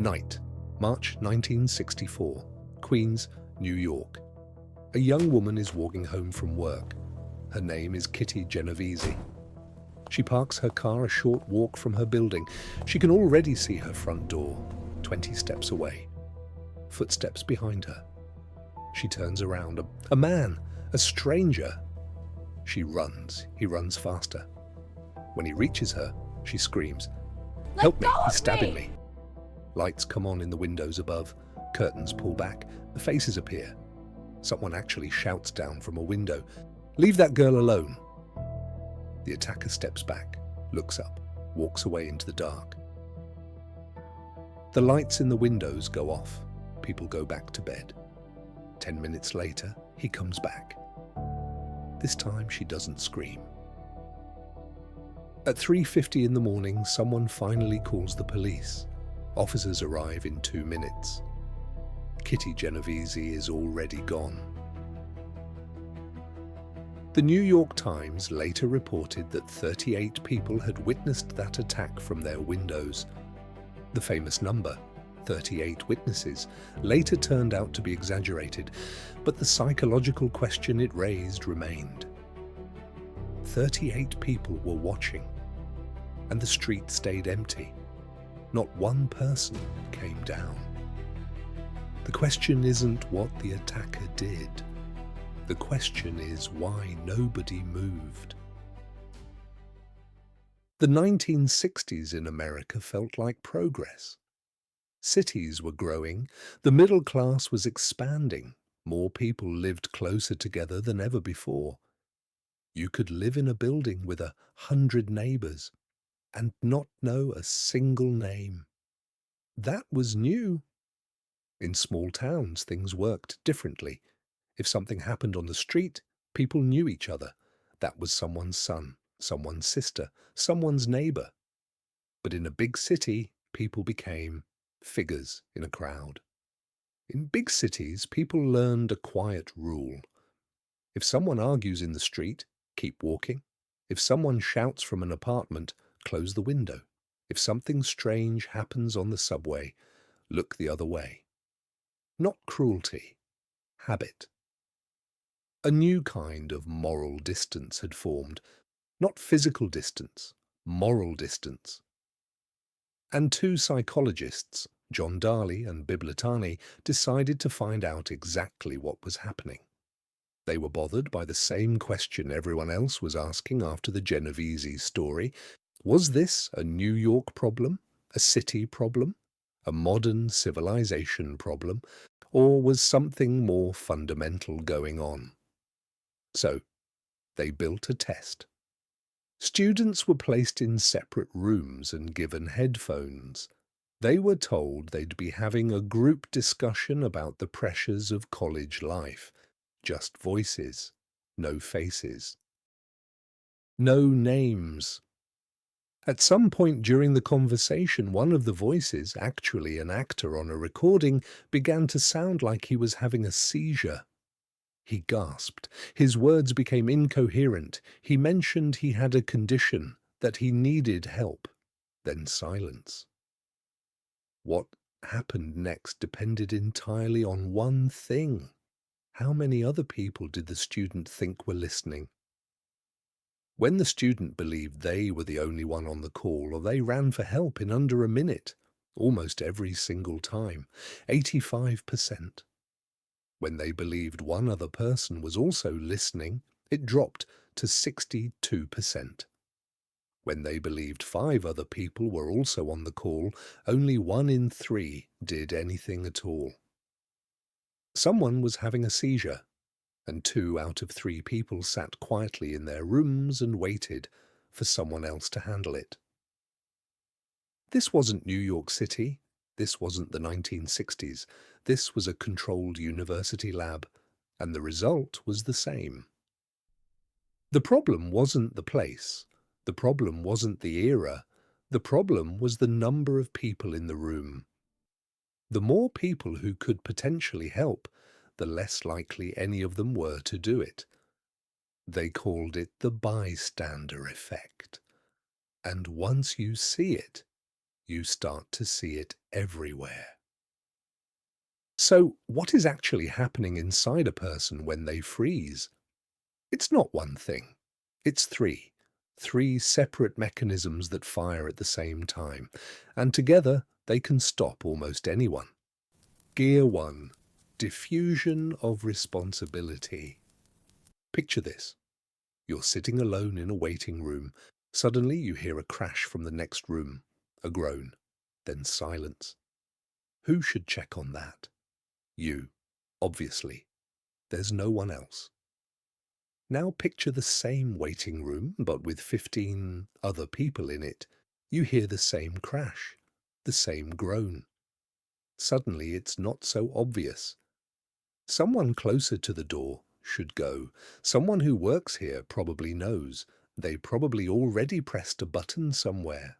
Night, March 1964, Queens, New York. A young woman is walking home from work. Her name is Kitty Genovese. She parks her car a short walk from her building. She can already see her front door, 20 steps away. Footsteps behind her. She turns around. A man, a stranger. She runs. He runs faster. When he reaches her, she screams, "Help me, he's stabbing me." Lights come on in the windows above. Curtains pull back. The faces appear. Someone actually shouts down from a window, "Leave that girl alone." The attacker steps back, looks up, walks away into the dark. The lights in the windows go off. People go back to bed. 10 minutes later, he comes back. This time she doesn't scream. At 3:50 in the morning, someone finally calls the police. Officers arrive in 2 minutes. Kitty Genovese is already gone. The New York Times later reported that 38 people had witnessed that attack from their windows. The famous number, 38 witnesses, later turned out to be exaggerated, but the psychological question it raised remained. 38 people were watching, and the street stayed empty. Not one person came down. The question isn't what the attacker did. The question is why nobody moved. The 1960s in America felt like progress. Cities were growing, the middle class was expanding, more people lived closer together than ever before. You could live in a building with 100 neighbors and not know a single name. That was new. In small towns, things worked differently. If something happened on the street, people knew each other. That was someone's son, someone's sister, someone's neighbor. But in a big city, people became figures in a crowd. In big cities, people learned a quiet rule. If someone argues in the street, keep walking. If someone shouts from an apartment, close the window. If something strange happens on the subway, look the other way. Not cruelty, habit. A new kind of moral distance had formed. Not physical distance, moral distance. And two psychologists, John Darley and Biblatani, decided to find out exactly what was happening. They were bothered by the same question everyone else was asking after the Genovese story. Was this a New York problem, a city problem, a modern civilization problem, or was something more fundamental going on? So, they built a test. Students were placed in separate rooms and given headphones. They were told they'd be having a group discussion about the pressures of college life. Just voices, no faces. No names. At some point during the conversation, one of the voices, actually an actor on a recording, began to sound like he was having a seizure. He gasped. His words became incoherent. He mentioned he had a condition, that he needed help. Then silence. What happened next depended entirely on one thing. How many other people did the student think were listening? When the student believed they were the only one on the call, they ran for help in under a minute, almost every single time, 85%. When they believed one other person was also listening, it dropped to 62%. When they believed 5 other people were also on the call, only 1 in 3 did anything at all. Someone was having a seizure, and 2 out of 3 people sat quietly in their rooms and waited for someone else to handle it. This wasn't New York City. This wasn't the 1960s. This was a controlled university lab, and the result was the same. The problem wasn't the place. The problem wasn't the era. The problem was the number of people in the room. The more people who could potentially help, the less likely any of them were to do it. They called it the bystander effect. And once you see it, you start to see it everywhere. So, what is actually happening inside a person when they freeze? It's not one thing. It's three. Three separate mechanisms that fire at the same time, and together they can stop almost anyone. Gear 1. Diffusion of responsibility. Picture this. You're sitting alone in a waiting room. Suddenly you hear a crash from the next room, a groan, then silence. Who should check on that? You. Obviously. There's no one else. Now picture the same waiting room, but with 15 other people in it. You hear the same crash, the same groan. Suddenly it's not so obvious. Someone closer to the door should go. Someone who works here probably knows. They probably already pressed a button somewhere.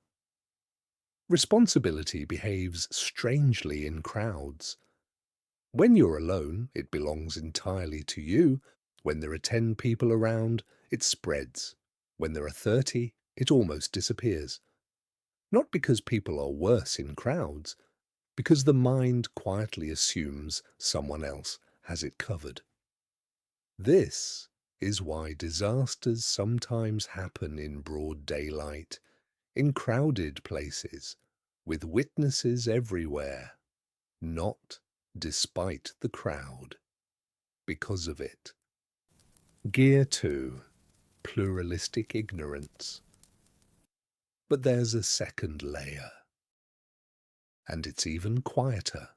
Responsibility behaves strangely in crowds. When you're alone, it belongs entirely to you. When there are 10 people around, it spreads. When there are 30, it almost disappears. Not because people are worse in crowds, because the mind quietly assumes someone else has it covered. This is why disasters sometimes happen in broad daylight, in crowded places, with witnesses everywhere, not despite the crowd, because of it. Gear 2. Pluralistic ignorance. But there's a second layer, and it's even quieter.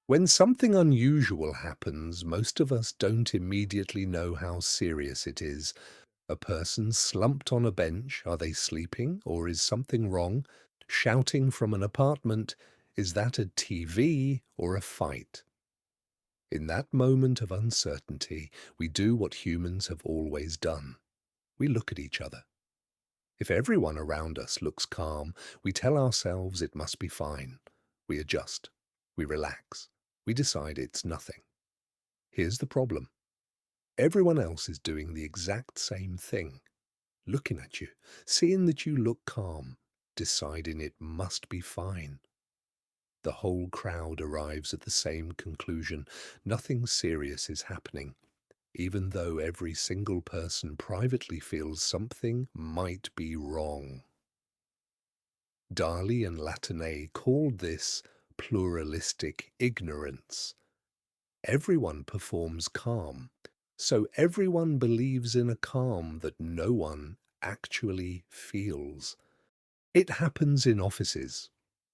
When something unusual happens, most of us don't immediately know how serious it is. A person slumped on a bench, are they sleeping, or is something wrong? Shouting from an apartment, is that a TV or a fight? In that moment of uncertainty, we do what humans have always done. We look at each other. If everyone around us looks calm, we tell ourselves it must be fine. We adjust. We relax. We decide it's nothing. Here's the problem. Everyone else is doing the exact same thing. Looking at you, seeing that you look calm, deciding it must be fine. The whole crowd arrives at the same conclusion. Nothing serious is happening, even though every single person privately feels something might be wrong. Dali and Latané called this pluralistic ignorance. Everyone performs calm, so everyone believes in a calm that no one actually feels. It happens in offices.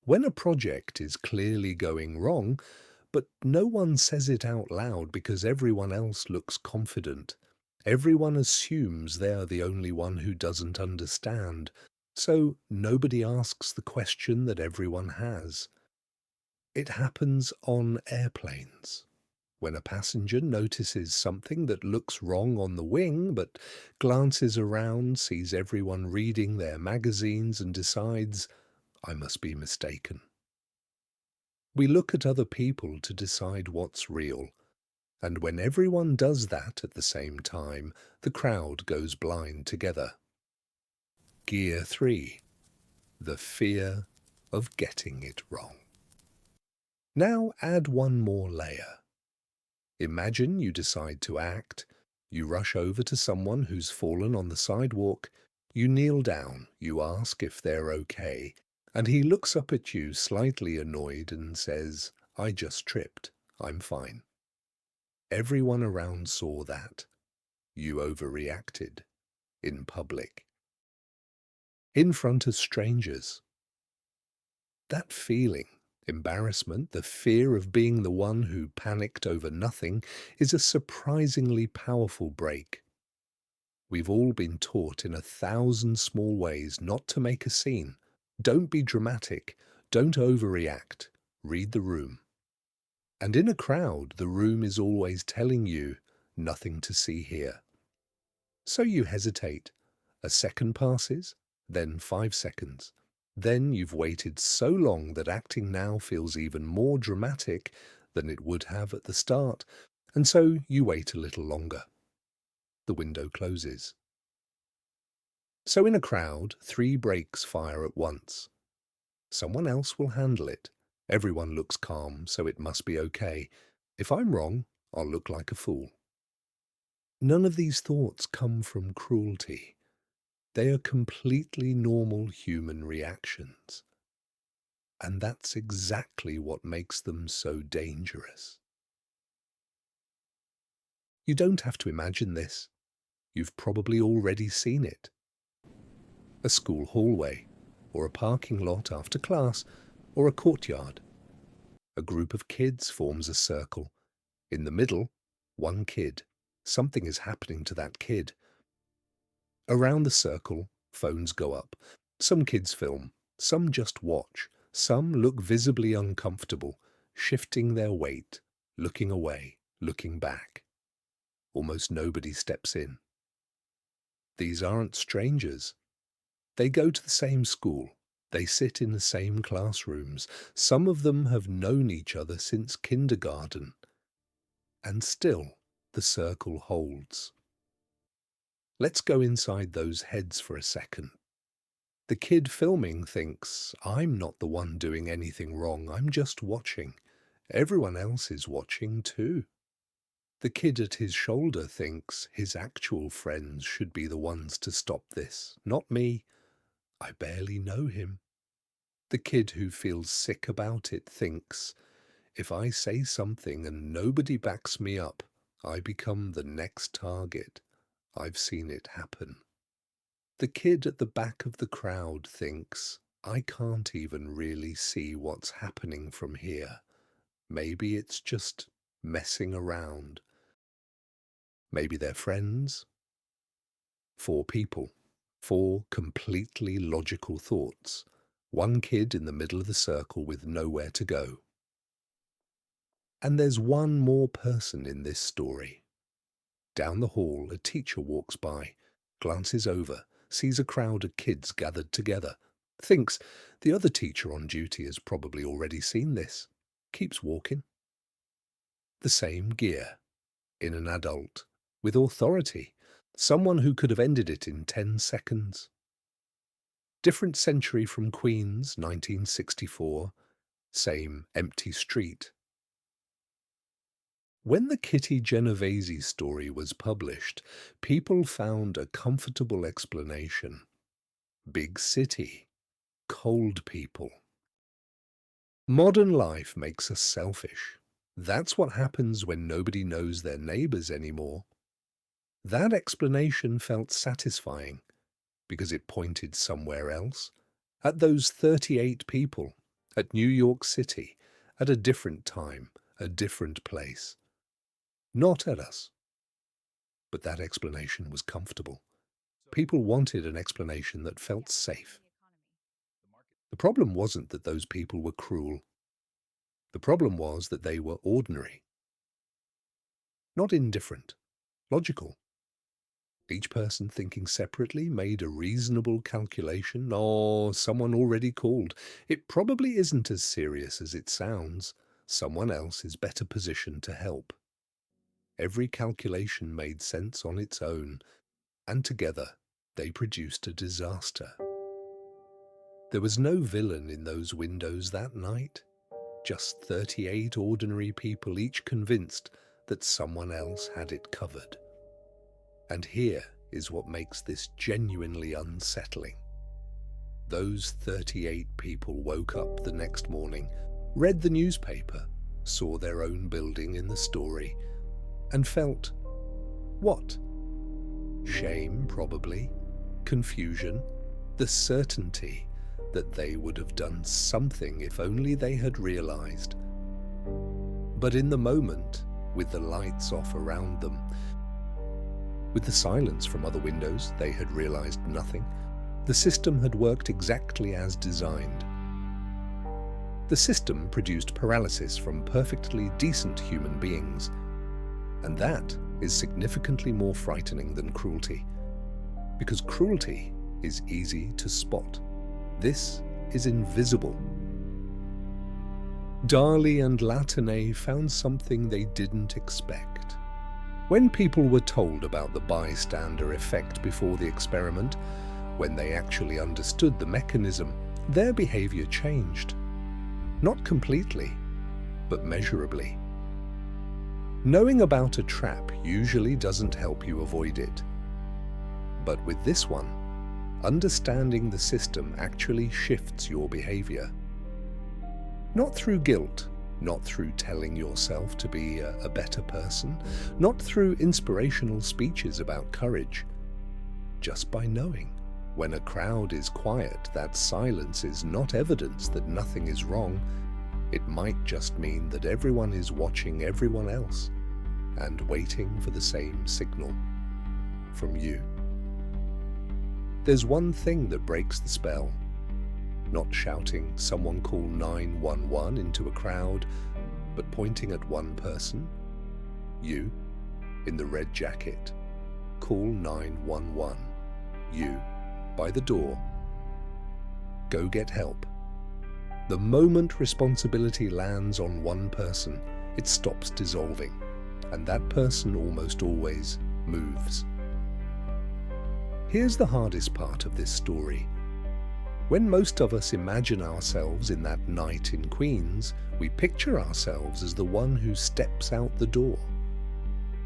When a project is clearly going wrong, but no one says it out loud because everyone else looks confident. Everyone assumes they are the only one who doesn't understand, so nobody asks the question that everyone has. It happens on airplanes. When a passenger notices something that looks wrong on the wing, but glances around, sees everyone reading their magazines and decides, I must be mistaken. We look at other people to decide what's real, and when everyone does that at the same time, the crowd goes blind together. Gear 3. The fear of getting it wrong. Now add one more layer. Imagine you decide to act. You rush over to someone who's fallen on the sidewalk. You kneel down. You ask if they're okay. And he looks up at you slightly annoyed and says, I just tripped. I'm fine. Everyone around saw that. You overreacted. In public. In front of strangers. That feeling, embarrassment, the fear of being the one who panicked over nothing, is a surprisingly powerful break. We've all been taught in 1,000 small ways not to make a scene. Don't be dramatic. Don't overreact. Read the room. And in a crowd, the room is always telling you, nothing to see here. So you hesitate. A second passes, then 5 seconds. Then you've waited so long that acting now feels even more dramatic than it would have at the start, and so you wait a little longer. The window closes. So in a crowd, 3 brakes fire at once. Someone else will handle it. Everyone looks calm, so it must be okay. If I'm wrong, I'll look like a fool. None of these thoughts come from cruelty. They are completely normal human reactions. And that's exactly what makes them so dangerous. You don't have to imagine this. You've probably already seen it. A school hallway, or a parking lot after class, or a courtyard. A group of kids forms a circle. In the middle, one kid. Something is happening to that kid. Around the circle, phones go up. Some kids film, some just watch, some look visibly uncomfortable, shifting their weight, looking away, looking back. Almost nobody steps in. These aren't strangers. They go to the same school. They sit in the same classrooms. Some of them have known each other since kindergarten. And still, the circle holds. Let's go inside those heads for a second. The kid filming thinks, I'm not the one doing anything wrong, I'm just watching. Everyone else is watching too. The kid at his shoulder thinks his actual friends should be the ones to stop this, not me. I barely know him. The kid who feels sick about it thinks, if I say something and nobody backs me up, I become the next target. I've seen it happen. The kid at the back of the crowd thinks, I can't even really see what's happening from here. Maybe it's just messing around. Maybe they're friends. 4 people, 4 completely logical thoughts. One kid in the middle of the circle with nowhere to go. And there's one more person in this story. Down the hall, a teacher walks by, glances over, sees a crowd of kids gathered together, thinks the other teacher on duty has probably already seen this, keeps walking. The same gear, in an adult, with authority, someone who could have ended it in 10 seconds. Different century from Queens, 1964, same empty street. When the Kitty Genovese story was published, people found a comfortable explanation. Big city, cold people. Modern life makes us selfish. That's what happens when nobody knows their neighbors anymore. That explanation felt satisfying because it pointed somewhere else, at those 38 people, at New York City, at a different time, a different place. Not at us. But that explanation was comfortable. People wanted an explanation that felt safe. The problem wasn't that those people were cruel. The problem was that they were ordinary. Not indifferent, logical. Each person thinking separately made a reasonable calculation. Oh, someone already called. It probably isn't as serious as it sounds. Someone else is better positioned to help. Every calculation made sense on its own, and together they produced a disaster. There was no villain in those windows that night, just 38 ordinary people, each convinced that someone else had it covered. And here is what makes this genuinely unsettling. Those 38 people woke up the next morning, read the newspaper, saw their own building in the story, and felt, what? Shame, probably, confusion, the certainty that they would have done something if only they had realized. But in the moment, with the lights off around them, with the silence from other windows, they had realized nothing. The system had worked exactly as designed. The system produced paralysis from perfectly decent human beings. And that is significantly more frightening than cruelty, because cruelty is easy to spot. This is invisible. Dali and Latané found something they didn't expect. When people were told about the bystander effect before the experiment, when they actually understood the mechanism, their behavior changed. Not completely, but measurably. Knowing about a trap usually doesn't help you avoid it. But with this one, understanding the system actually shifts your behavior. Not through guilt, not through telling yourself to be a better person, not through inspirational speeches about courage, just by knowing when a crowd is quiet, that silence is not evidence that nothing is wrong. It might just mean that everyone is watching everyone else and waiting for the same signal from you. There's one thing that breaks the spell. Not shouting, "Someone call 911" into a crowd, but pointing at one person. You, in the red jacket. Call 911. You, by the door. Go get help. The moment responsibility lands on one person, it stops dissolving, and that person almost always moves. Here's the hardest part of this story. When most of us imagine ourselves in that night in Queens, we picture ourselves as the one who steps out the door,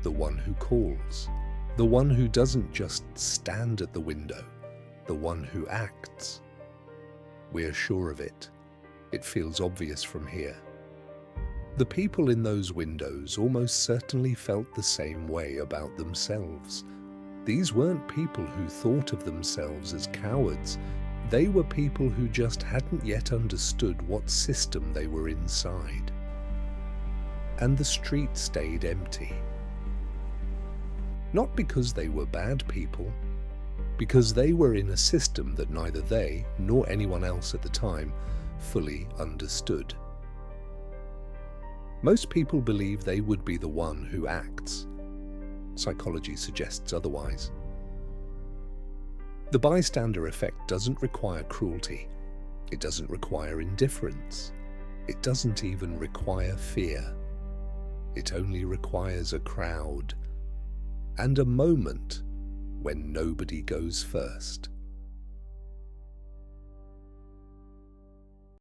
the one who calls, the one who doesn't just stand at the window, the one who acts. We're sure of it. It feels obvious from here. The people in those windows almost certainly felt the same way about themselves. These weren't people who thought of themselves as cowards. They were people who just hadn't yet understood what system they were inside. And the street stayed empty. Not because they were bad people, because they were in a system that neither they nor anyone else at the time fully understood. Most people believe they would be the one who acts. Psychology suggests otherwise. The bystander effect doesn't require cruelty. It doesn't require indifference. It doesn't even require fear. It only requires a crowd and a moment when nobody goes first.